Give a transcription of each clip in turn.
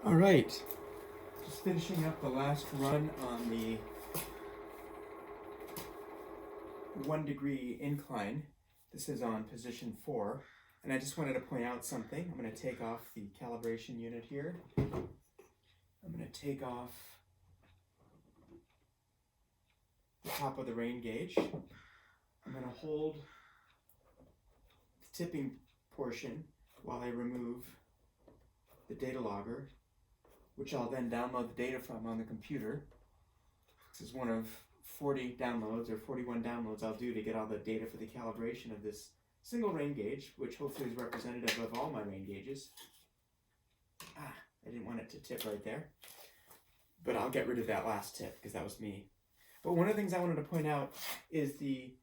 All right, just finishing up the last run on the 1 degree incline. This is on position 4, and I just wanted to point out something. I'm going to take off the calibration unit here. I'm going to take off the top of the rain gauge. I'm going to hold the tipping portion while I remove the data logger, which I'll then download the data from on the computer. This is one of 40 downloads or 41 downloads I'll do to get all the data for the calibration of this single rain gauge, which hopefully is representative of all my rain gauges. I didn't want it to tip right there, but I'll get rid of that last tip because that was me. But one of the things I wanted to point out is the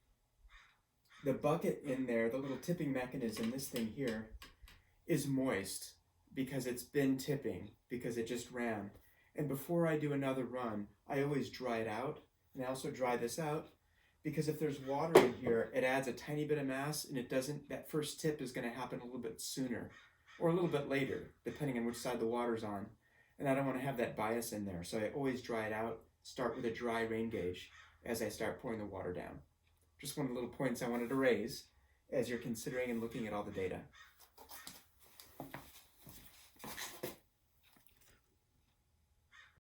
bucket in there, the little tipping mechanism, this thing here, is moist because it's been tipping, because it just ran. And before I do another run, I always dry it out. And I also dry this out because if there's water in here, it adds a tiny bit of mass, and that first tip is going to happen a little bit sooner or a little bit later, depending on which side the water's on. And I don't want to have that bias in there. So I always dry it out, start with a dry rain gauge as I start pouring the water down. Just one of the little points I wanted to raise as you're considering and looking at all the data.